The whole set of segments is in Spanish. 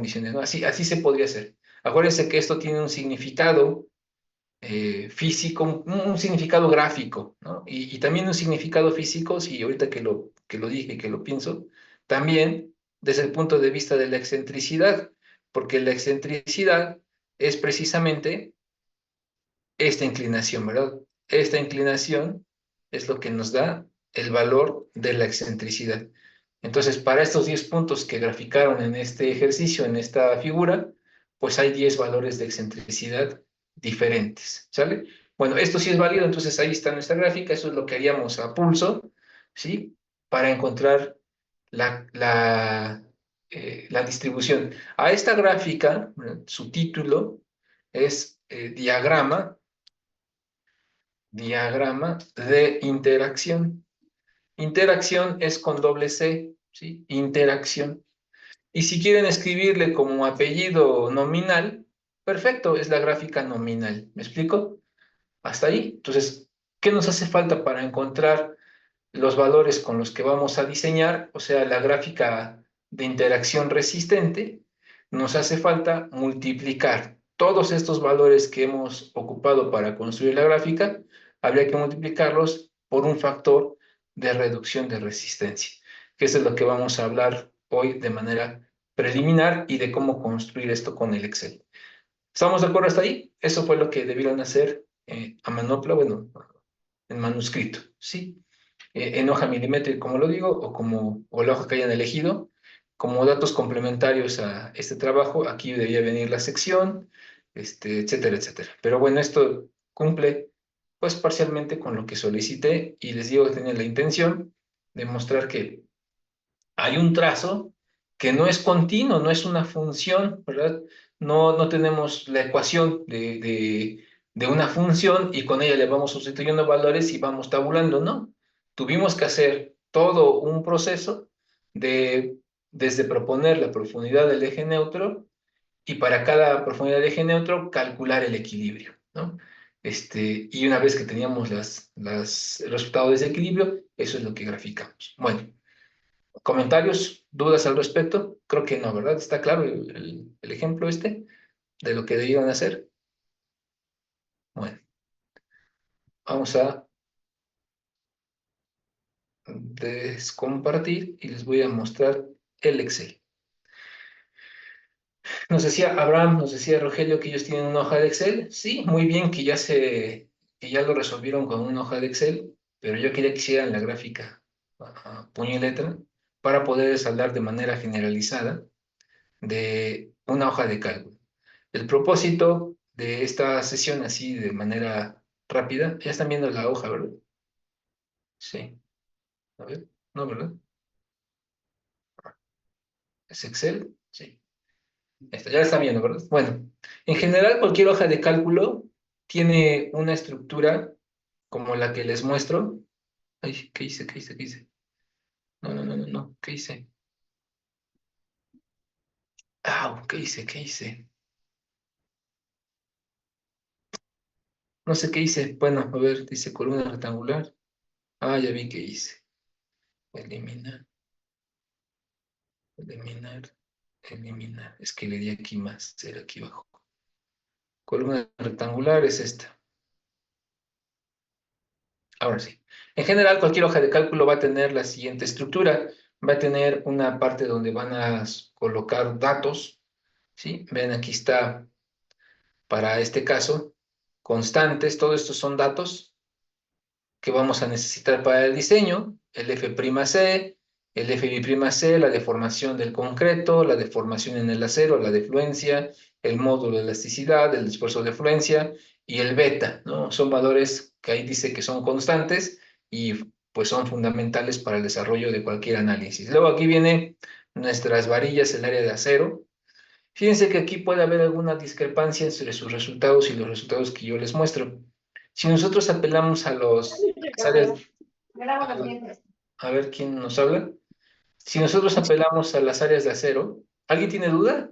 condiciones, ¿no? Así se podría hacer. Acuérdense que esto tiene un significado físico, un significado gráfico, ¿no? Y también un significado físico, si ahorita que lo dije, que lo pienso, también desde el punto de vista de la excentricidad, porque la excentricidad es precisamente esta inclinación, ¿verdad? Esta inclinación es lo que nos da el valor de la excentricidad. Entonces, para estos 10 puntos que graficaron en este ejercicio, en esta figura, pues hay 10 valores de excentricidad diferentes, ¿sale? Bueno, esto sí es válido, entonces ahí está nuestra gráfica, eso es lo que haríamos a pulso, ¿sí? Para encontrar la distribución. A esta gráfica, su título es diagrama de interacción. Interacción es con doble C, ¿sí? Interacción. Y si quieren escribirle como apellido nominal, perfecto, es la gráfica nominal. ¿Me explico? Hasta ahí. Entonces, ¿qué nos hace falta para encontrar los valores con los que vamos a diseñar? O sea, la gráfica de interacción resistente, nos hace falta multiplicar todos estos valores que hemos ocupado para construir la gráfica, habría que multiplicarlos por un factor de reducción de resistencia, que eso es lo que vamos a hablar hoy de manera preliminar y de cómo construir esto con el Excel. ¿Estamos de acuerdo hasta ahí? Eso fue lo que debieron hacer a manopla, bueno, en manuscrito, ¿sí? En hoja milimétrica, como lo digo, o la hoja que hayan elegido. Como datos complementarios a este trabajo, aquí debía venir la sección, etcétera, etcétera. Pero bueno, esto cumple pues parcialmente con lo que solicité y les digo que tenía la intención de mostrar que hay un trazo que no es continuo, no es una función, ¿verdad? No tenemos la ecuación de una función y con ella le vamos sustituyendo valores y vamos tabulando, ¿no? Tuvimos que hacer todo un proceso de, desde proponer la profundidad del eje neutro y para cada profundidad del eje neutro calcular el equilibrio, ¿no? Y una vez que teníamos el resultado de ese equilibrio, eso es lo que graficamos. Bueno. ¿Comentarios, dudas al respecto? Creo que no, ¿verdad? ¿Está claro el ejemplo de lo que debían hacer? Bueno, vamos a descompartir y les voy a mostrar el Excel. Nos decía Abraham, nos decía Rogelio que ellos tienen una hoja de Excel. Sí, muy bien que ya lo resolvieron con una hoja de Excel, pero yo quería que hicieran la gráfica a puño y letra para poder saldar de manera generalizada de una hoja de cálculo. El propósito de esta sesión así de manera rápida, ya están viendo la hoja, ¿verdad? Sí, a ver, no, ¿verdad? ¿Es Excel? Sí. Ya la están viendo, ¿verdad? Bueno, en general cualquier hoja de cálculo tiene una estructura como la que les muestro. Ay, ¿qué hice? ¿Qué hice? ¿Qué hice? No, no, no, no, no, ¿qué hice? Ah, ¿qué hice? ¿Qué hice? No sé qué hice. Bueno, a ver, dice columna rectangular. Ah, ya vi qué hice. Eliminar, eliminar. Eliminar. Es que le di aquí más, era aquí abajo. Columna rectangular es esta. Ahora sí. En general, cualquier hoja de cálculo va a tener la siguiente estructura. Va a tener una parte donde van a colocar datos, ¿sí? Ven, aquí está, para este caso, constantes. Todo esto son datos que vamos a necesitar para el diseño, el F'C, el F'B'C, la deformación del concreto, la deformación en el acero, la defluencia, el módulo de elasticidad, el esfuerzo de fluencia y el beta, ¿no? Son valores que ahí dice que son constantes y pues son fundamentales para el desarrollo de cualquier análisis. Luego aquí viene nuestras varillas, el área de acero. Fíjense que aquí puede haber alguna discrepancia entre sus resultados y los resultados que yo les muestro. Si nosotros apelamos a las áreas, a ver quién nos habla. Si nosotros apelamos a las áreas de acero, ¿alguien tiene duda?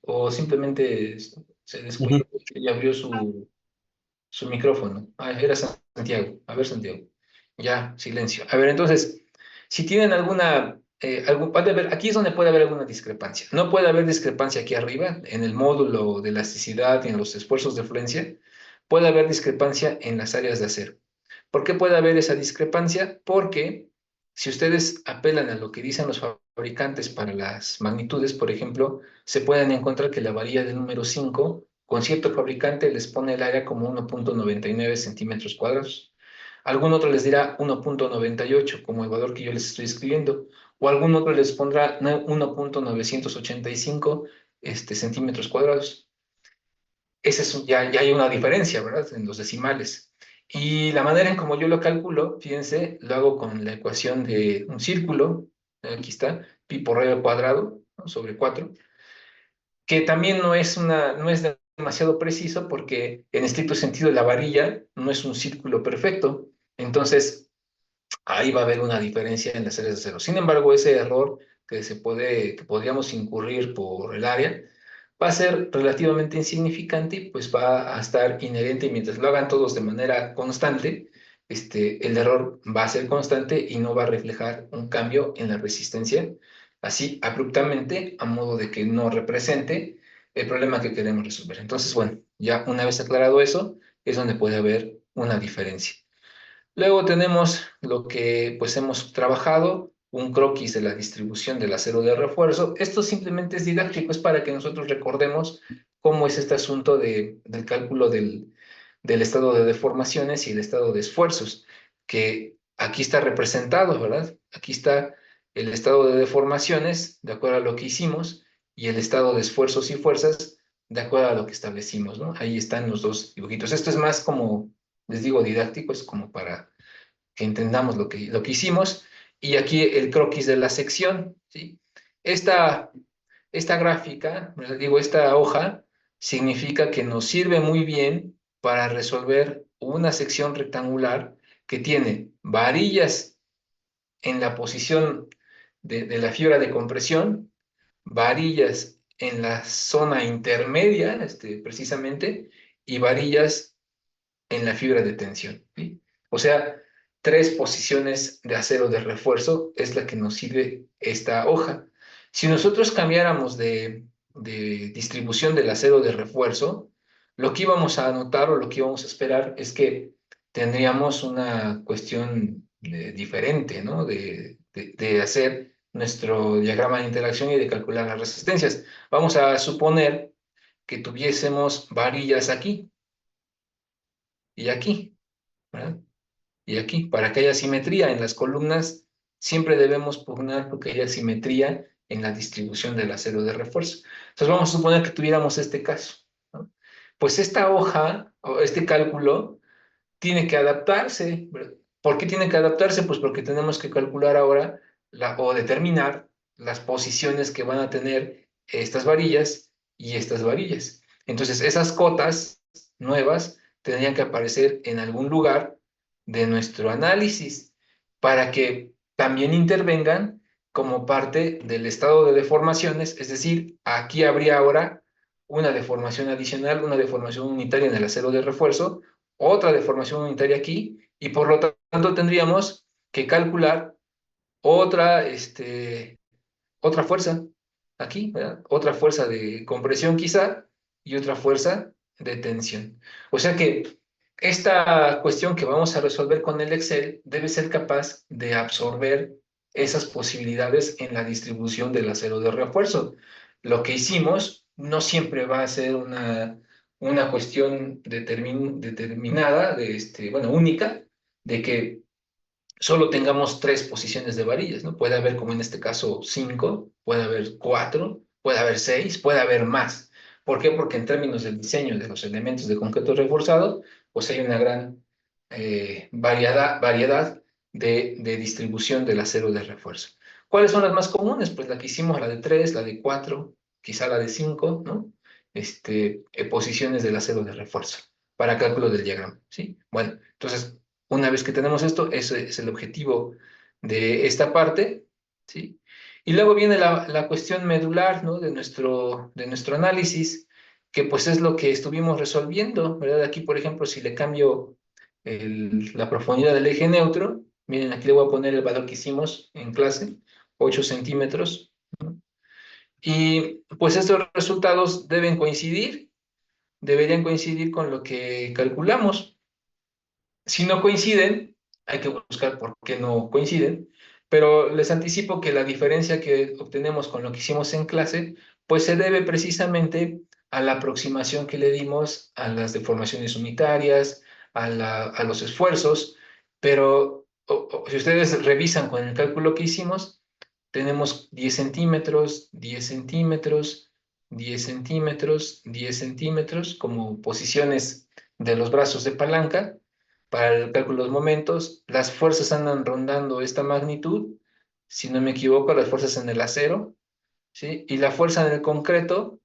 O simplemente se Ujú. descuidó y abrió su micrófono. Ah, era Santiago. A ver, Santiago. Ya, silencio. A ver, entonces, si tienen alguna aquí es donde puede haber alguna discrepancia. No puede haber discrepancia aquí arriba, en el módulo de elasticidad y en los esfuerzos de fluencia. Puede haber discrepancia en las áreas de acero. ¿Por qué puede haber esa discrepancia? Porque si ustedes apelan a lo que dicen los fabricantes para las magnitudes, por ejemplo, se pueden encontrar que la varilla del número 5 con cierto fabricante les pone el área como 1,99 centímetros cuadrados. Algún otro les dirá 1,98 como el valor que yo les estoy escribiendo, o algún otro les pondrá 1,985 centímetros cuadrados. Ya hay una diferencia, ¿verdad? En los decimales. Y la manera en como yo lo calculo, fíjense, lo hago con la ecuación de un círculo, aquí está, pi por radio al cuadrado, ¿no? Sobre 4, que también no es demasiado preciso porque en estricto sentido la varilla no es un círculo perfecto. Entonces, ahí va a haber una diferencia en las áreas de cero. Sin embargo, ese error que podríamos incurrir por el área va a ser relativamente insignificante y pues va a estar inherente y mientras lo hagan todos de manera constante, el error va a ser constante y no va a reflejar un cambio en la resistencia así abruptamente a modo de que no represente el problema que queremos resolver. Entonces, bueno, ya una vez aclarado eso, es donde puede haber una diferencia. Luego tenemos lo que pues hemos trabajado, un croquis de la distribución del acero de refuerzo. Esto simplemente es didáctico, es para que nosotros recordemos cómo es este asunto del cálculo del estado de deformaciones y el estado de esfuerzos, que aquí está representado, ¿verdad? Aquí está el estado de deformaciones, de acuerdo a lo que hicimos, y el estado de esfuerzos y fuerzas, de acuerdo a lo que establecimos, ¿no? Ahí están los dos dibujitos. Esto es más como les digo, didáctico, es como para que entendamos lo que hicimos. Y aquí el croquis de la sección, ¿sí? Esta, esta gráfica, les digo, esta hoja, significa que nos sirve muy bien para resolver una sección rectangular que tiene varillas en la posición de la fibra de compresión, varillas en la zona intermedia, precisamente, y varillas en la fibra de tensión, ¿sí? O sea, 3 posiciones de acero de refuerzo es la que nos sirve esta hoja. Si nosotros cambiáramos de distribución del acero de refuerzo, lo que íbamos a anotar o lo que íbamos a esperar es que tendríamos una cuestión diferente, ¿no? De hacer nuestro diagrama de interacción y de calcular las resistencias. Vamos a suponer que tuviésemos varillas aquí y aquí, ¿verdad? Y aquí, para que haya simetría en las columnas, siempre debemos pugnar porque haya simetría en la distribución del acero de refuerzo. Entonces vamos a suponer que tuviéramos este caso, ¿no? Pues esta hoja o este cálculo tiene que adaptarse, ¿verdad? ¿Por qué tiene que adaptarse? Pues porque tenemos que calcular ahora o determinar las posiciones que van a tener estas varillas y estas varillas. Entonces, esas cotas nuevas tendrían que aparecer en algún lugar de nuestro análisis para que también intervengan como parte del estado de deformaciones, es decir, aquí habría ahora una deformación adicional, una deformación unitaria en el acero de refuerzo, otra deformación unitaria aquí, y por lo tanto tendríamos que calcular otra, otra fuerza aquí, ¿verdad? Otra fuerza de compresión quizá y otra fuerza de tensión. O sea que esta cuestión que vamos a resolver con el Excel debe ser capaz de absorber esas posibilidades en la distribución del acero de refuerzo. Lo que hicimos no siempre va a ser una cuestión determinada, bueno, única, de que solo tengamos 3 posiciones de varillas, ¿no? Puede haber, como en este caso, 5, puede haber 4, puede haber 6, puede haber más. ¿Por qué? Porque en términos del diseño de los elementos de concreto reforzado, pues hay una gran variedad de distribución del acero de refuerzo. ¿Cuáles son las más comunes? Pues la que hicimos, la de 3, la de 4, quizá la de 5, ¿no? Posiciones del acero de refuerzo para cálculo del diagrama, ¿sí? Bueno, entonces, una vez que tenemos esto, ese es el objetivo de esta parte, ¿sí? Y luego viene la cuestión medular, ¿no? De nuestro análisis, que pues es lo que estuvimos resolviendo, ¿verdad? Aquí, por ejemplo, si le cambio la profundidad del eje neutro, miren, aquí le voy a poner el valor que hicimos en clase, 8 centímetros, ¿no? Y pues estos resultados deben coincidir, deberían coincidir con lo que calculamos. Si no coinciden, hay que buscar por qué no coinciden, pero les anticipo que la diferencia que obtenemos con lo que hicimos en clase, pues se debe precisamente a la aproximación que le dimos a las deformaciones unitarias, a los esfuerzos, pero si ustedes revisan con el cálculo que hicimos, tenemos 10 centímetros, 10 centímetros, 10 centímetros, 10 centímetros como posiciones de los brazos de palanca para el cálculo de los momentos. Las fuerzas andan rondando esta magnitud, si no me equivoco, las fuerzas en el acero, ¿sí? Y la fuerza en el concreto,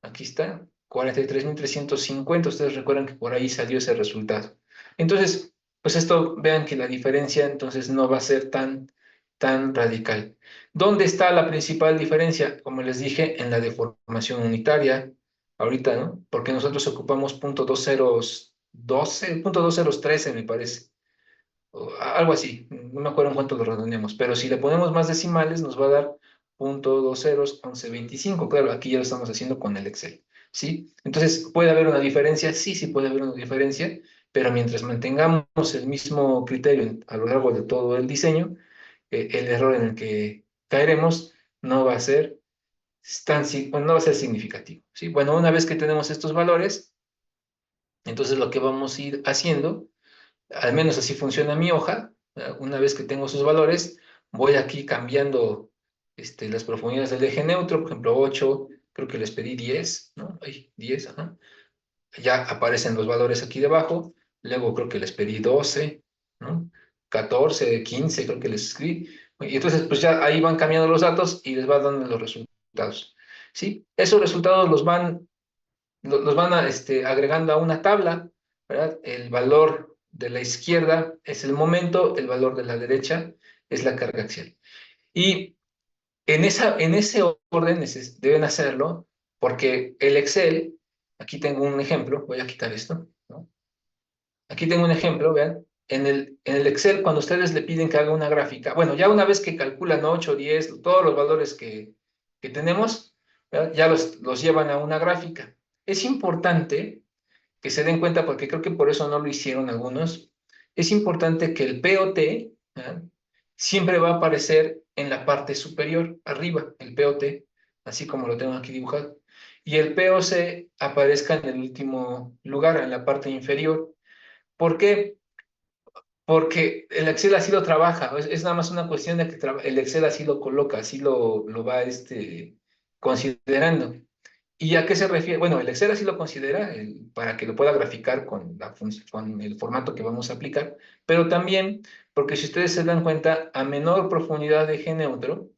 aquí está, 43.350. Ustedes recuerdan que por ahí salió ese resultado. Entonces, pues esto, vean que la diferencia entonces no va a ser tan radical. ¿Dónde está la principal diferencia? Como les dije, en la deformación unitaria, ahorita, ¿no? Porque nosotros ocupamos .2012, .2013 me parece, o algo así, no me acuerdo en cuánto lo redondeamos, pero si le ponemos más decimales nos va a dar .201125. Claro, aquí ya lo estamos haciendo con el Excel, ¿sí? Entonces, ¿puede haber una diferencia? Sí, sí puede haber una diferencia, pero mientras mantengamos el mismo criterio a lo largo de todo el diseño, el error en el que caeremos no va a ser bueno, no va a ser significativo, ¿sí? Bueno, una vez que tenemos estos valores, entonces lo que vamos a ir haciendo, al menos así funciona mi hoja, ¿verdad? Una vez que tengo sus valores, voy aquí cambiando las profundidades del eje neutro, por ejemplo 8, creo que les pedí 10, ¿no? Ay, 10, ajá. Ya aparecen los valores aquí debajo, luego creo que les pedí 12, ¿no? 14, 15, creo que les escribí, y entonces pues ya ahí van cambiando los datos y les va dando los resultados, ¿sí? Esos resultados los van agregando a una tabla, ¿verdad? El valor de la izquierda es el momento, el valor de la derecha es la carga axial. Y en ese orden deben hacerlo, porque el Excel, aquí tengo un ejemplo, voy a quitar esto, ¿no? Aquí tengo un ejemplo, vean, en el Excel, cuando ustedes le piden que haga una gráfica, bueno, ya una vez que calculan 8, 10, todos los valores que tenemos, ¿verdad? Ya los llevan a una gráfica. Es importante que se den cuenta, porque creo que por eso no lo hicieron algunos, es importante que el POT, ¿verdad? Siempre va a aparecer en la parte superior, arriba, el POT, así como lo tengo aquí dibujado, y el POC aparezca en el último lugar, en la parte inferior. ¿Por qué? Porque el Excel así lo trabaja, es nada más una cuestión de que el Excel así lo coloca, así lo va considerando. ¿Y a qué se refiere? Bueno, el Excel así lo considera para que lo pueda graficar con el formato que vamos a aplicar, pero también porque si ustedes se dan cuenta, a menor profundidad de eje neutro,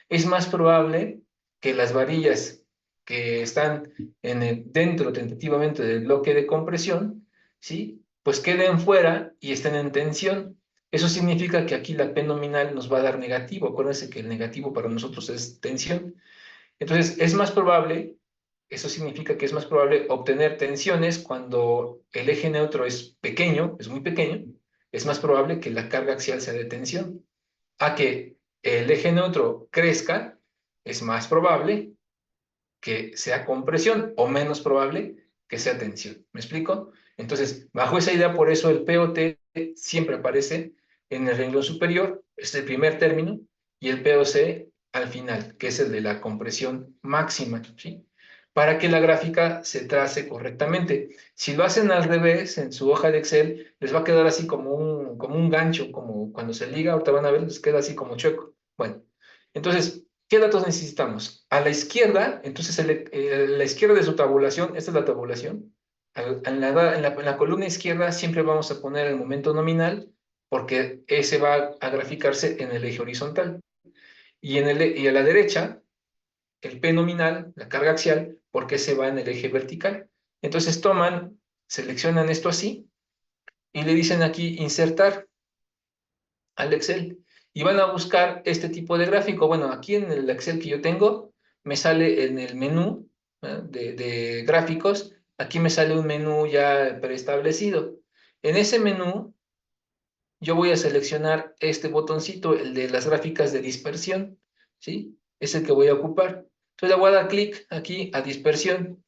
es más probable que las varillas que están dentro tentativamente del bloque de compresión, ¿sí? Pues queden fuera y estén en tensión. Eso significa que aquí la P nominal nos va a dar negativo. Acuérdense que el negativo para nosotros es tensión. Entonces, es más probable, eso significa que es más probable obtener tensiones cuando el eje neutro es pequeño, es muy pequeño, es más probable que la carga axial sea de tensión. A que el eje neutro crezca, es más probable que sea compresión o menos probable que sea tensión. ¿Me explico? Entonces, bajo esa idea, por eso el POT siempre aparece en el renglón superior, es el primer término, y el POC al final, que es el de la compresión máxima, ¿sí? Para que la gráfica se trace correctamente. Si lo hacen al revés, en su hoja de Excel, les va a quedar así como un gancho, como cuando se liga, ahorita van a ver, les queda así como chueco. Bueno, entonces, ¿qué datos necesitamos? A la izquierda, entonces la izquierda de su tabulación, esta es la tabulación. En la columna izquierda siempre vamos a poner el momento nominal porque ese va a graficarse en el eje horizontal. Y a la derecha, el P nominal, la carga axial, porque ese va en el eje vertical. Entonces seleccionan esto así y le dicen aquí insertar al Excel y van a buscar este tipo de gráfico. Bueno, aquí en el Excel que yo tengo, me sale en el menú, de gráficos, aquí me sale un menú ya preestablecido. En ese menú, yo voy a seleccionar este botoncito, el de las gráficas de dispersión, ¿sí? Es el que voy a ocupar. Entonces le voy a dar clic aquí a dispersión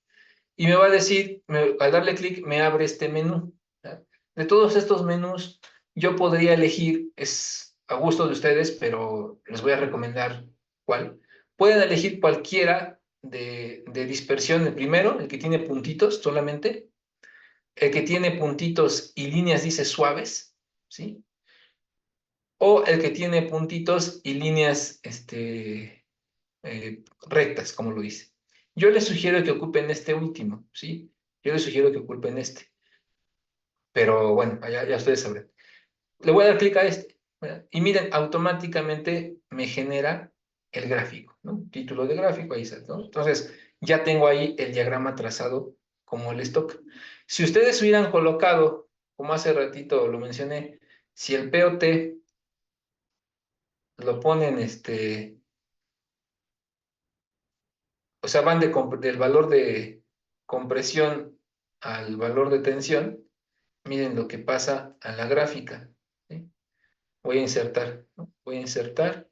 y me va a decir, al darle clic me abre este menú. ¿Ya? De todos estos menús, yo podría elegir, es a gusto de ustedes, pero les voy a recomendar cuál. Pueden elegir cualquiera de dispersión, el primero, el que tiene puntitos solamente, el que tiene puntitos y líneas dice suaves, ¿sí? O el que tiene puntitos y líneas rectas, como lo dice. Yo les sugiero que ocupen este último, ¿sí? Yo les sugiero que ocupen este. Pero bueno, ya ustedes sabrán. Le voy a dar clic a este. ¿Verdad? Y miren, automáticamente me genera el gráfico, ¿no? Título de gráfico, ahí está, ¿no? Entonces, ya tengo ahí el diagrama trazado como les toca. Si ustedes hubieran colocado, como hace ratito lo mencioné, si el POT lo ponen, o sea, van del valor de compresión al valor de tensión, miren lo que pasa a la gráfica, ¿sí? Voy a insertar, ¿no? Voy a insertar.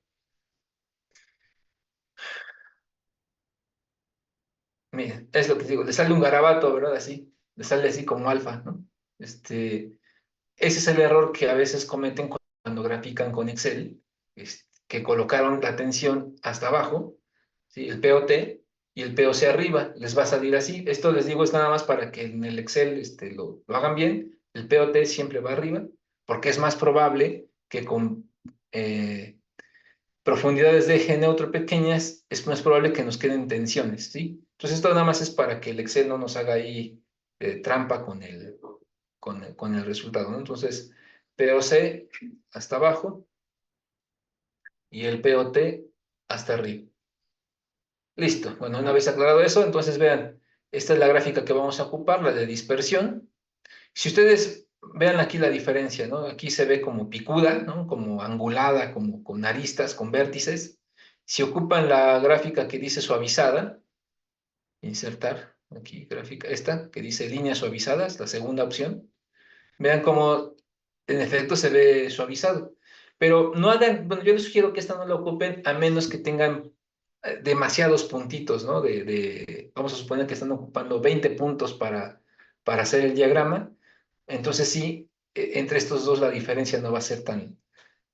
Miren, es lo que digo, le sale un garabato, ¿verdad? Así, le sale así como alfa, ¿no? Ese es el error que a veces cometen cuando grafican con Excel, que colocaron la tensión hasta abajo, ¿sí? El POT y el POC arriba, les va a salir así. Esto les digo es nada más para que en el Excel lo hagan bien. El POT siempre va arriba, porque es más probable que con profundidades de eje neutro pequeñas, es más probable que nos queden tensiones, ¿sí? Entonces esto nada más es para que el Excel no nos haga ahí trampa con el resultado, ¿no? Entonces, POC hasta abajo y el POT hasta arriba. Listo. Bueno, una vez aclarado eso, entonces vean, esta es la gráfica que vamos a ocupar, la de dispersión. Si ustedes vean aquí la diferencia, ¿no? Aquí se ve como picuda, ¿no? Como angulada, como con aristas, con vértices. Si ocupan la gráfica que dice suavizada, insertar aquí gráfica, esta que dice líneas suavizadas, la segunda opción, vean cómo en efecto se ve suavizado. Pero no hagan, bueno, yo les sugiero que esta no la ocupen a menos que tengan demasiados puntitos, ¿no? Vamos a suponer que están ocupando 20 puntos para hacer el diagrama. Entonces sí, entre estos dos la diferencia no va a ser tan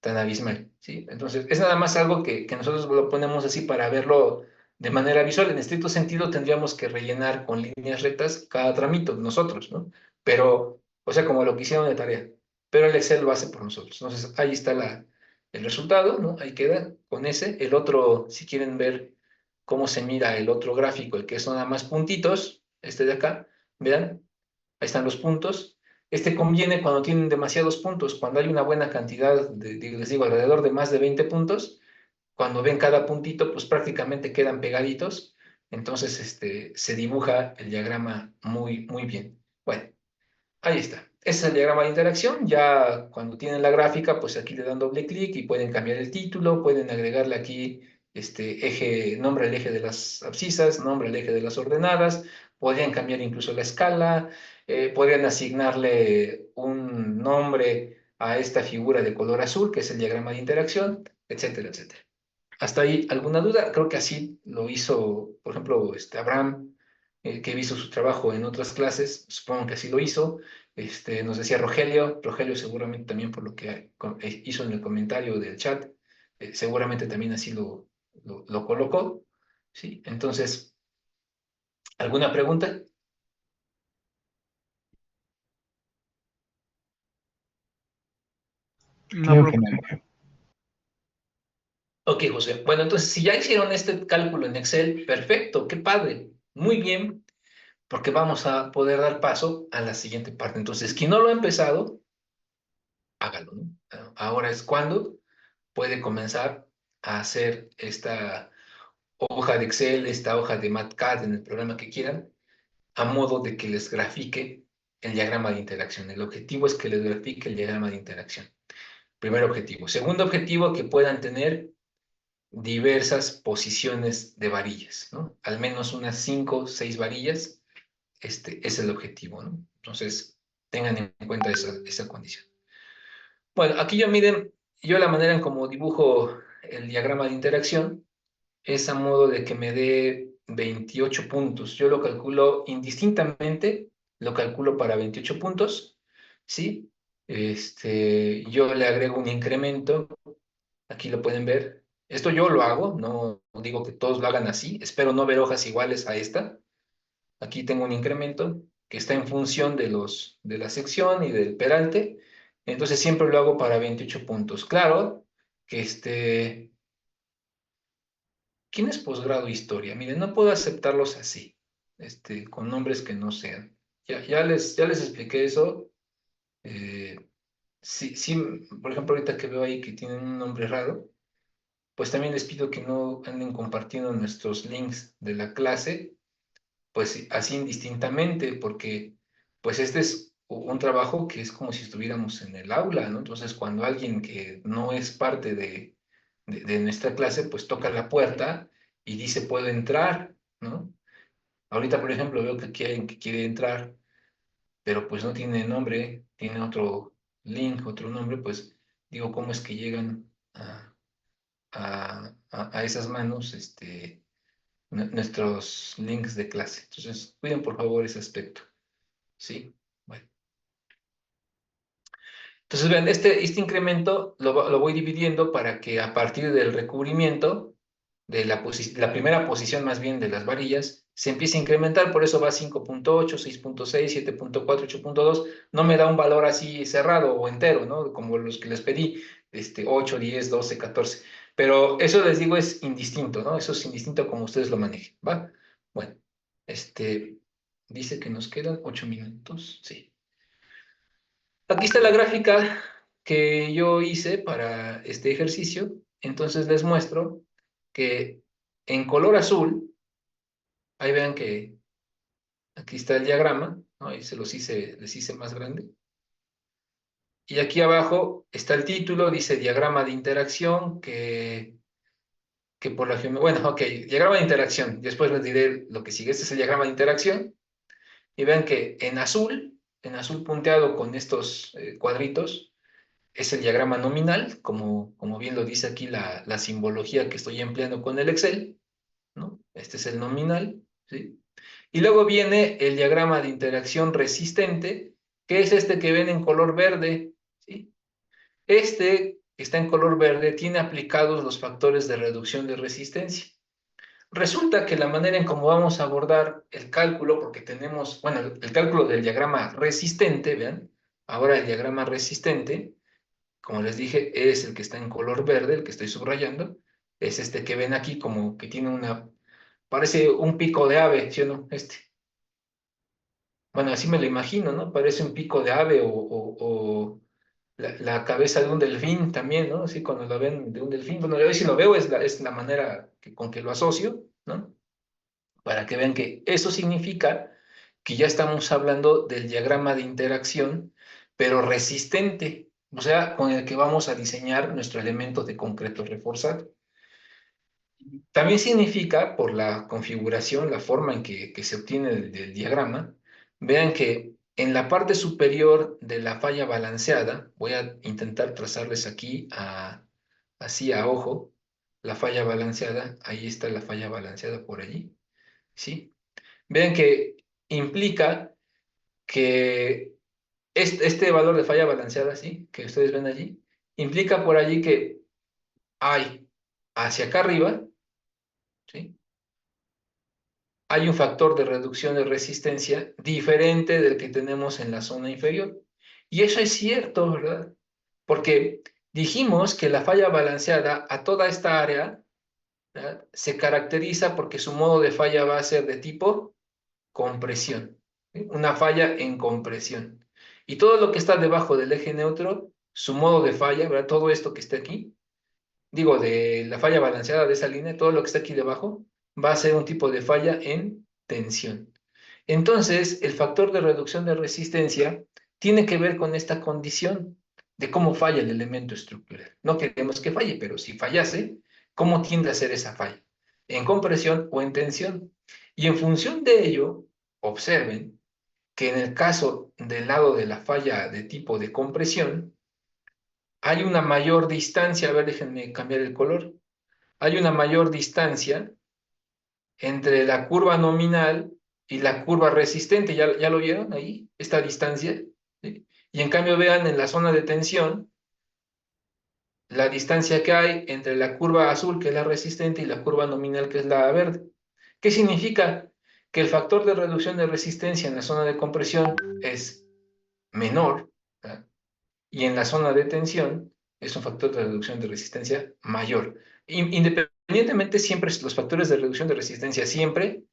abismal, ¿sí? Entonces, es nada más algo que nosotros lo ponemos así para verlo de manera visual. En estricto sentido, tendríamos que rellenar con líneas rectas cada tramito, nosotros, ¿no? Pero, o sea, como lo que hicieron de tarea. Pero el Excel lo hace por nosotros. Entonces, ahí está el resultado, ¿no? Ahí queda con ese. El otro, si quieren ver cómo se mira el otro gráfico, el que son nada más puntitos, este de acá, vean, ahí están los puntos. Conviene cuando tienen demasiados puntos, cuando hay una buena cantidad, les digo, alrededor de más de 20 puntos, cuando ven cada puntito, pues prácticamente quedan pegaditos, entonces se dibuja el diagrama muy, muy bien. Bueno, ahí está. Ese es el diagrama de interacción. Ya cuando tienen la gráfica, pues aquí le dan doble clic y pueden cambiar el título, pueden agregarle aquí nombre al eje de las abscisas, nombre al eje de las ordenadas, podrían cambiar incluso la escala, podrían asignarle un nombre a esta figura de color azul, que es el diagrama de interacción, etcétera, etcétera. ¿Hasta ahí alguna duda? Creo que así lo hizo, por ejemplo, Abraham, que he visto su trabajo en otras clases, supongo que así lo hizo. Nos decía Rogelio seguramente también por lo que hizo en el comentario del chat, seguramente también así lo colocó, ¿sí? Entonces, ¿alguna pregunta? No, Creo que no. profe. Ok, José. Bueno, entonces, si ya hicieron este cálculo en Excel, perfecto, qué padre, muy bien, porque vamos a poder dar paso a la siguiente parte. Entonces, quien no lo ha empezado, hágalo, ¿no? Ahora es cuando puede comenzar a hacer esta hoja de Excel, esta hoja de MatCAD en el programa que quieran, a modo de que les grafique el diagrama de interacción. El objetivo es que les grafique el diagrama de interacción. Primer objetivo. Segundo objetivo, que puedan tener diversas posiciones de varillas, ¿no? Al menos unas 5 o 6 varillas. Este es el objetivo, ¿no? Entonces, tengan en cuenta esa condición. Bueno, aquí yo miren, yo la manera en cómo dibujo el diagrama de interacción es a modo de que me dé 28 puntos. Yo lo calculo indistintamente, lo calculo para 28 puntos, ¿sí? Yo le agrego un incremento, aquí lo pueden ver. Esto yo lo hago, no digo que todos lo hagan así, espero no ver hojas iguales a esta. Aquí tengo un incremento que está en función de la sección y del peralte, entonces siempre lo hago para 28 puntos. Claro que ¿quién es posgrado historia? Miren, no puedo aceptarlos así, con nombres que no sean. Ya les expliqué eso. eh, sí, sí, por ejemplo, ahorita que veo ahí que tienen un nombre raro, pues también les pido que no anden compartiendo nuestros links de la clase pues sí, así indistintamente, porque pues este es un trabajo que es como si estuviéramos en el aula, ¿no? Entonces, cuando alguien que no es parte de nuestra clase, pues toca la puerta y dice, puedo entrar, ¿no? Ahorita, por ejemplo, veo que aquí hay alguien que quiere entrar, pero pues no tiene nombre, tiene otro link, otro nombre, pues digo, ¿cómo es que llegan a esas manos, nuestros links de clase? Entonces, cuiden por favor ese aspecto. Sí, bueno. Entonces, vean, este incremento lo voy dividiendo para que a partir del recubrimiento, de la primera posición más bien de las varillas, se empiece a incrementar, por eso va 5.8, 6.6, 7.4, 8.2, no me da un valor así cerrado o entero, ¿no? Como los que les pedí, 8, 10, 12, 14. Pero eso les digo es indistinto, ¿no? Eso es indistinto como ustedes lo manejen, ¿va? Bueno, dice que nos quedan 8 minutos, sí. Aquí está la gráfica que yo hice para este ejercicio. Entonces les muestro que en color azul, ahí vean que aquí está el diagrama, ¿no? Ahí les hice más grande. Y aquí abajo está el título, dice diagrama de interacción, que por la geometría, bueno, ok, diagrama de interacción. Después les diré lo que sigue. Este es el diagrama de interacción. Y vean que en azul punteado con estos cuadritos, es el diagrama nominal, como bien lo dice aquí la simbología que estoy empleando con el Excel, ¿no? Este es el nominal, ¿sí? Y luego viene el diagrama de interacción resistente, que es este que ven en color verde, ¿sí? Este que está en color verde tiene aplicados los factores de reducción de resistencia. Resulta que la manera en cómo vamos a abordar el cálculo, porque tenemos, bueno, el cálculo del diagrama resistente, vean, ahora el diagrama resistente, como les dije, es el que está en color verde, el que estoy subrayando. Es este que ven aquí como que tiene parece un pico de ave, ¿sí o no? Bueno, así me lo imagino, ¿no? Parece un pico de ave o la cabeza de un delfín también, ¿no? Así cuando lo ven de un delfín. Bueno, yo si lo veo es la manera con que lo asocio, ¿no? Para que vean que eso significa que ya estamos hablando del diagrama de interacción, pero resistente, o sea, con el que vamos a diseñar nuestro elemento de concreto reforzado. También significa, por la configuración, la forma en que se obtiene del diagrama, vean que en la parte superior de la falla balanceada, voy a intentar trazarles aquí así a ojo, la falla balanceada, ahí está la falla balanceada por allí, ¿sí? Vean que implica que este valor de falla balanceada, ¿sí? Que ustedes ven allí, implica por allí que hay hacia acá arriba, ¿sí? Hay un factor de reducción de resistencia diferente del que tenemos en la zona inferior. Y eso es cierto, ¿verdad? Porque dijimos que la falla balanceada a toda esta área, ¿verdad?, se caracteriza porque su modo de falla va a ser de tipo compresión, ¿sí? Una falla en compresión. Y todo lo que está debajo del eje neutro, su modo de falla, ¿verdad? Todo esto que está aquí, digo, de la falla balanceada de esa línea, todo lo que está aquí debajo, va a ser un tipo de falla en tensión. Entonces, el factor de reducción de resistencia tiene que ver con esta condición de cómo falla el elemento estructural. No queremos que falle, pero si fallase, ¿cómo tiende a ser esa falla? ¿En compresión o en tensión? Y en función de ello, observen que en el caso del lado de la falla de tipo de compresión, hay una mayor distancia, a ver, déjenme cambiar el color, hay una mayor distancia entre la curva nominal y la curva resistente. ¿Ya lo vieron ahí? Esta distancia. ¿Sí? Y en cambio vean en la zona de tensión la distancia que hay entre la curva azul, que es la resistente, y la curva nominal, que es la verde. ¿Qué significa? Que el factor de reducción de resistencia en la zona de compresión es menor, ¿verdad? Y en la zona de tensión es un factor de reducción de resistencia mayor. Independientemente, siempre los factores de reducción de resistencia, siempre,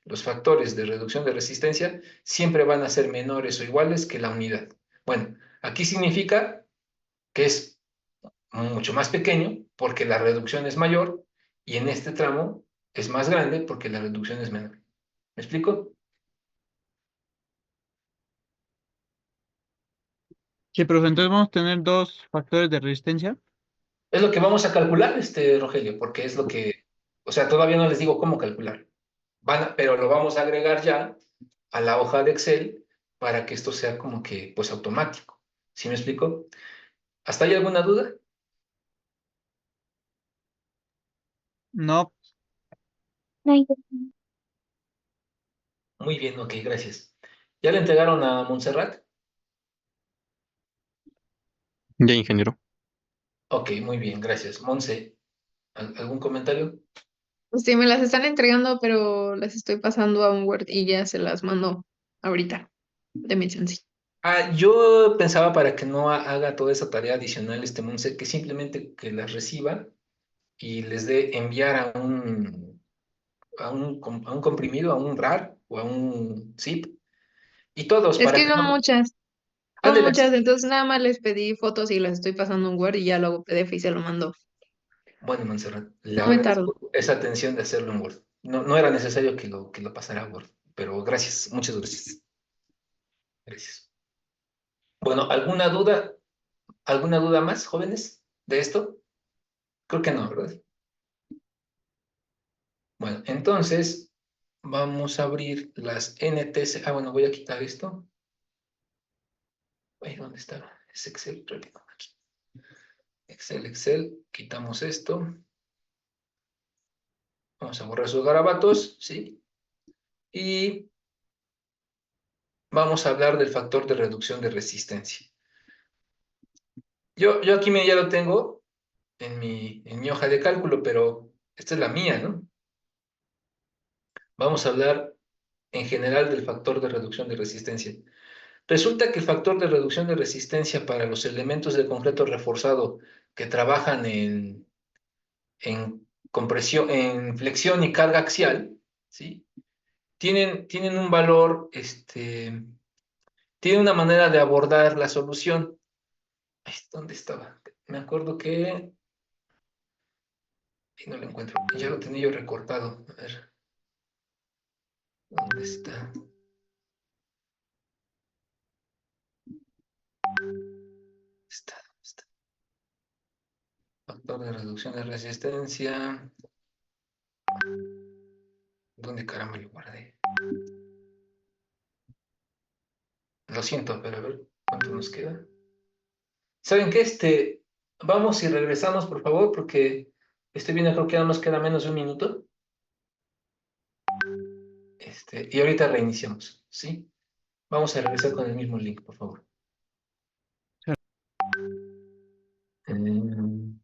los factores de reducción de resistencia siempre van a ser menores o iguales que la unidad. Bueno, aquí significa que es mucho más pequeño porque la reducción es mayor y en este tramo es más grande porque la reducción es menor. ¿Me explico? Sí, profe, entonces vamos a tener dos factores de resistencia. Es lo que vamos a calcular, Rogelio, porque es lo que, o sea, todavía no les digo cómo calcular. Pero lo vamos a agregar ya a la hoja de Excel para que esto sea como que, pues, automático. ¿Sí me explico? ¿Hasta hay alguna duda? No, No hay- Muy bien, ok, gracias. ¿Ya le entregaron a Montserrat? Ya, ingeniero. Ok, muy bien, gracias. Monse, ¿algún comentario? Sí, me las están entregando, pero las estoy pasando a un Word y ya se las mando ahorita. Deme chance. Yo pensaba para que no haga toda esa tarea adicional, Monse, que simplemente que las reciba y les dé enviar a un comprimido, a un RAR o a un zip, y todos, Es para que que no. son Ándele. muchas, entonces nada más les pedí fotos y las estoy pasando a un Word y ya luego PDF y se lo mando. Bueno, Montserrat, le No me tardo. agradezco esa atención de hacerlo en Word. No, no era necesario que lo pasara a Word, pero gracias, muchas gracias. Gracias. Bueno, ¿alguna duda más, jóvenes, de esto? Creo que no, ¿verdad? Bueno, entonces vamos a abrir las NTC. Bueno, voy a quitar esto. Ay, ¿dónde estaba? Es Excel, rápido. Aquí. Excel, quitamos esto. Vamos a borrar sus garabatos, ¿sí? Y vamos a hablar del factor de reducción de resistencia. Yo aquí ya lo tengo en mi hoja de cálculo, pero esta es la mía, ¿no? Vamos a hablar en general del factor de reducción de resistencia. Resulta que el factor de reducción de resistencia para los elementos de concreto reforzado que trabajan en compresión, en flexión y carga axial, ¿sí? Tienen un valor, tienen una manera de abordar la solución. Ay, ¿dónde estaba? Me acuerdo que y no lo encuentro. Ya lo tenía yo recortado. A ver, ¿dónde está? Está. Factor de reducción de resistencia. ¿Dónde caramba lo guardé? Lo siento, pero a ver cuánto nos queda. ¿Saben qué? Vamos y regresamos, por favor, porque estoy viendo, creo que ya nos queda menos de un minuto. Y ahorita reiniciamos, ¿sí? Vamos a regresar con el mismo link, por favor. Mm,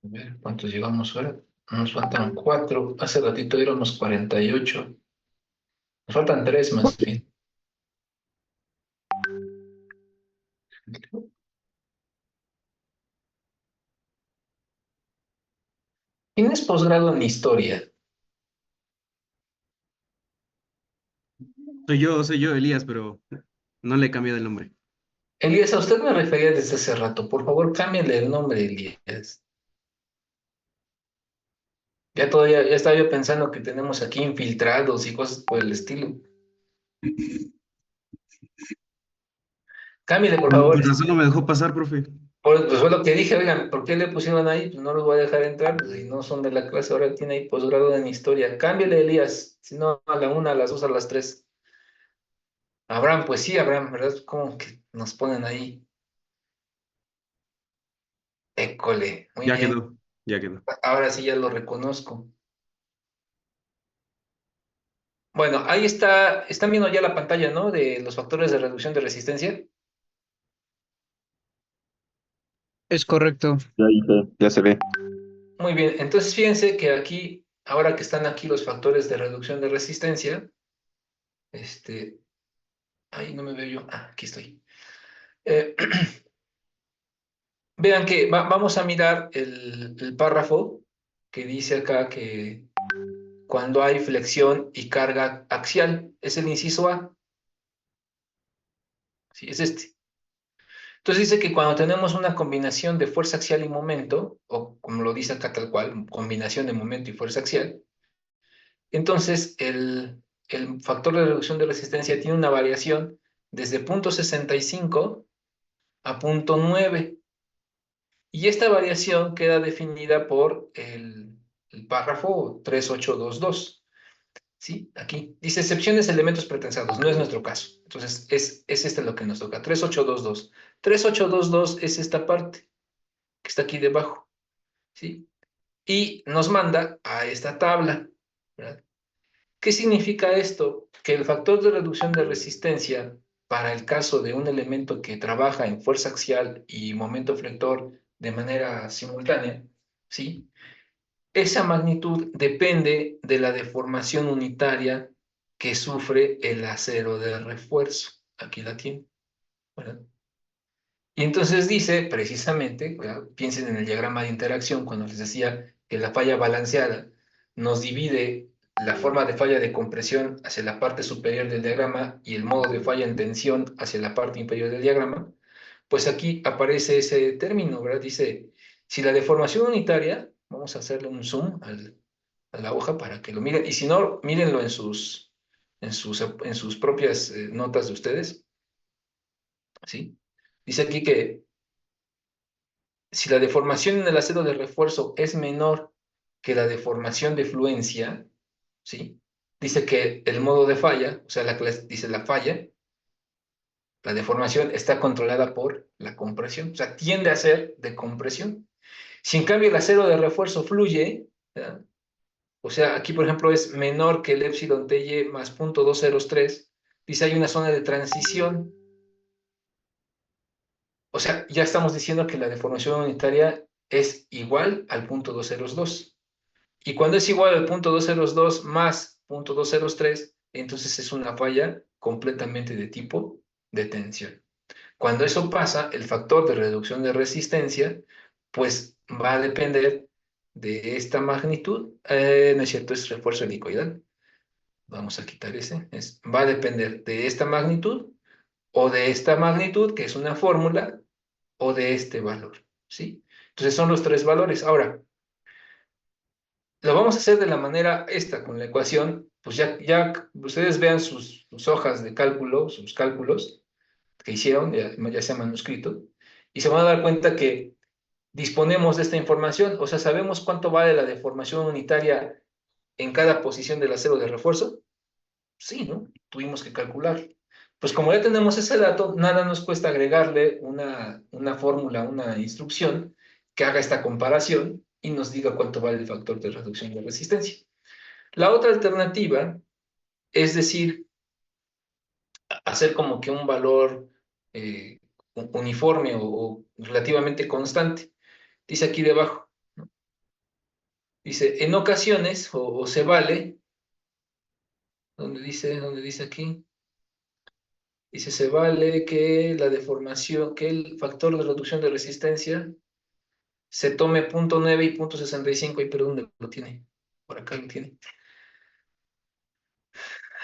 a ver, ¿cuántos llevamos ahora? Nos faltan 4. Hace ratito éramos 48. Nos faltan 3 más bien. ¿Tienes posgrado en historia? Soy yo, Elías, pero no le he cambiado el nombre. Elías, a usted me refería desde hace rato. Por favor, cámbiale el nombre, Elías. Ya estaba yo pensando que tenemos aquí infiltrados y cosas por el estilo. Cámbiale, por No, favor. pues eso no me dejó pasar, profe. Pues fue lo que dije, oigan, ¿por qué le pusieron ahí? Pues no los voy a dejar entrar, pues si no son de la clase, ahora tiene ahí posgrado en historia. Cámbiale, Elías, si no, a la una, a las dos, a las tres. Abraham, pues sí, Abraham, ¿verdad? ¿Cómo que nos ponen ahí? École, muy Ya bien. quedó, ya quedó. Ahora sí ya lo reconozco. Bueno, ahí está, están viendo ya la pantalla, ¿no? De los factores de reducción de resistencia. Es correcto. Ya se ve. Muy bien, entonces fíjense que aquí, ahora que están aquí los factores de reducción de resistencia, este, ahí no me veo yo, aquí estoy. Eh, Vean que vamos a mirar el párrafo que dice acá que cuando hay flexión y carga axial, es el inciso A, sí, es este. Entonces dice que cuando tenemos una combinación de fuerza axial y momento, o como lo dice acá tal cual, combinación de momento y fuerza axial, entonces el factor de reducción de resistencia tiene una variación desde 0,65 a 0,9. Y esta variación queda definida por el párrafo 3822, ¿sí? Aquí dice excepciones, elementos pretensados, no es nuestro caso. Entonces, es este lo que nos toca, 3822. 3822 es esta parte que está aquí debajo, ¿sí? Y nos manda a esta tabla, ¿verdad? ¿Qué significa esto? Que el factor de reducción de resistencia para el caso de un elemento que trabaja en fuerza axial y momento flector de manera simultánea, ¿sí? Esa magnitud depende de la deformación unitaria que sufre el acero de refuerzo. Aquí la tiene, ¿verdad? Y entonces dice, precisamente, ¿verdad? Piensen en el diagrama de interacción cuando les decía que la falla balanceada nos divide la forma de falla de compresión hacia la parte superior del diagrama y el modo de falla en tensión hacia la parte inferior del diagrama, pues aquí aparece ese término, ¿verdad? Dice, si la deformación unitaria, vamos a hacerle un zoom a la hoja para que lo miren, y si no, mírenlo en sus propias notas de ustedes, ¿sí? Dice aquí que si la deformación en el acero de refuerzo es menor que la deformación de fluencia, ¿sí? Dice que el modo de falla, o sea, dice la falla, la deformación está controlada por la compresión, o sea, tiende a ser de compresión. Si en cambio el acero de refuerzo fluye, ¿verdad? O sea, aquí por ejemplo es menor que el epsilon TY más 0,203, dice hay una zona de transición. O sea, ya estamos diciendo que la deformación unitaria es igual al 0,202. Y cuando es igual al 0,202 más 0,203, entonces es una falla completamente de tipo de tensión. Cuando eso pasa, el factor de reducción de resistencia, pues va a depender de esta magnitud. No es cierto, es refuerzo helicoidal. Vamos a quitar ese. Va a depender de esta magnitud o de esta magnitud, que es una fórmula, o de este valor, ¿sí? Entonces son los tres valores. Ahora, lo vamos a hacer de la manera esta, con la ecuación, pues ya ustedes vean sus hojas de cálculo, sus cálculos que hicieron, ya sea manuscrito, y se van a dar cuenta que disponemos de esta información, o sea, sabemos cuánto vale la deformación unitaria en cada posición del acero de refuerzo. Sí, ¿no? Tuvimos que calcular. Pues como ya tenemos ese dato, nada nos cuesta agregarle una fórmula, una instrucción que haga esta comparación y nos diga cuánto vale el factor de reducción de resistencia. La otra alternativa es decir, hacer como que un valor uniforme o relativamente constante. Dice aquí debajo, ¿no? Dice, en ocasiones, o se vale, ¿dónde dice aquí? Dice, se vale que la deformación, que el factor de reducción de resistencia se tome 0,9 y 0,65. Y pero ¿dónde lo tiene? Por acá lo tiene.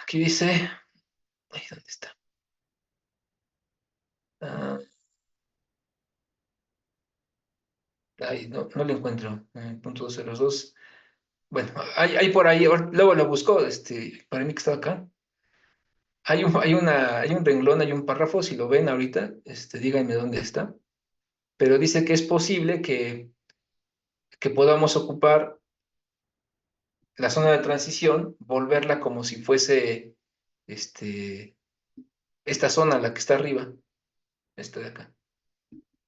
Aquí dice, ay, ¿dónde está? Ay, no lo encuentro. Punto 202. Bueno, hay por ahí, luego lo busco, para mí que está acá. Hay un renglón, hay un párrafo, si lo ven ahorita, díganme dónde está. Pero dice que es posible que podamos ocupar la zona de transición, volverla como si fuese esta zona, la que está arriba, esta de acá.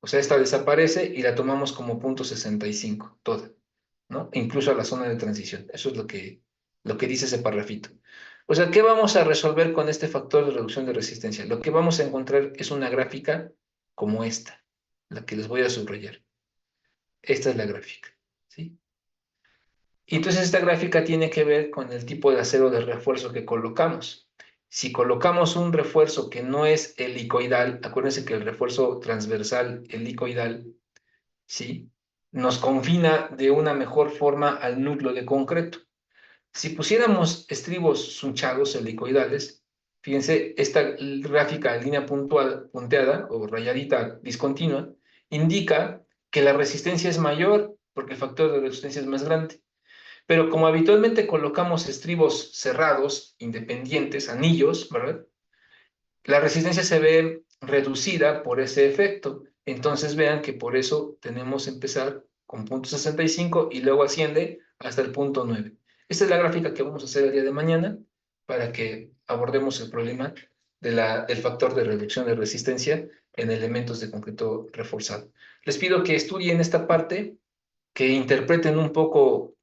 O sea, esta desaparece y la tomamos como punto 65, toda, ¿no? Incluso a la zona de transición. Eso es lo que dice ese parrafito. O sea, ¿qué vamos a resolver con este factor de reducción de resistencia? Lo que vamos a encontrar es una gráfica como esta, la que les voy a subrayar. Esta es la gráfica, ¿sí? Y entonces esta gráfica tiene que ver con el tipo de acero de refuerzo que colocamos. Si colocamos un refuerzo que no es helicoidal, acuérdense que el refuerzo transversal helicoidal, ¿sí?, nos confina de una mejor forma al núcleo de concreto. Si pusiéramos estribos sunchados helicoidales, fíjense, esta gráfica en línea punteada o rayadita discontinua indica que la resistencia es mayor porque el factor de resistencia es más grande. Pero como habitualmente colocamos estribos cerrados, independientes, anillos, ¿verdad? La resistencia se ve reducida por ese efecto. Entonces vean que por eso tenemos que empezar con punto 65 y luego asciende hasta el punto 9. Esta es la gráfica que vamos a hacer el día de mañana para que abordemos el problema del factor de reducción de resistencia en elementos de concreto reforzado. Les pido que estudien esta parte, que interpreten un poco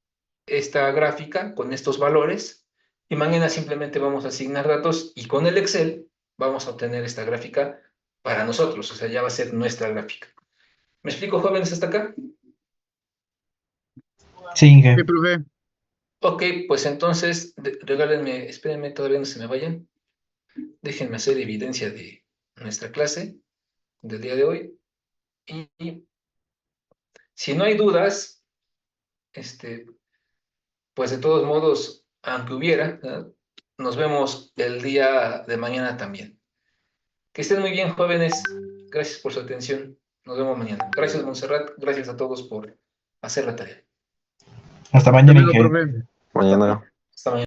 esta gráfica con estos valores y mañana simplemente vamos a asignar datos y con el Excel vamos a obtener esta gráfica para nosotros, o sea, ya va a ser nuestra gráfica. ¿Me explico, jóvenes, hasta acá? Sí, Inge. Sí, profe. Ok, pues entonces, regálenme, espérenme, todavía no se me vayan. Déjenme hacer evidencia de nuestra clase del día de hoy. Y si no hay dudas, pues de todos modos, aunque hubiera, ¿verdad?, nos vemos el día de mañana también. Que estén muy bien, jóvenes. Gracias por su atención. Nos vemos mañana. Gracias, Montserrat. Gracias a todos por hacer la tarea. Hasta Hasta mañana, luego, Inge. profe. Mañana. Hasta mañana.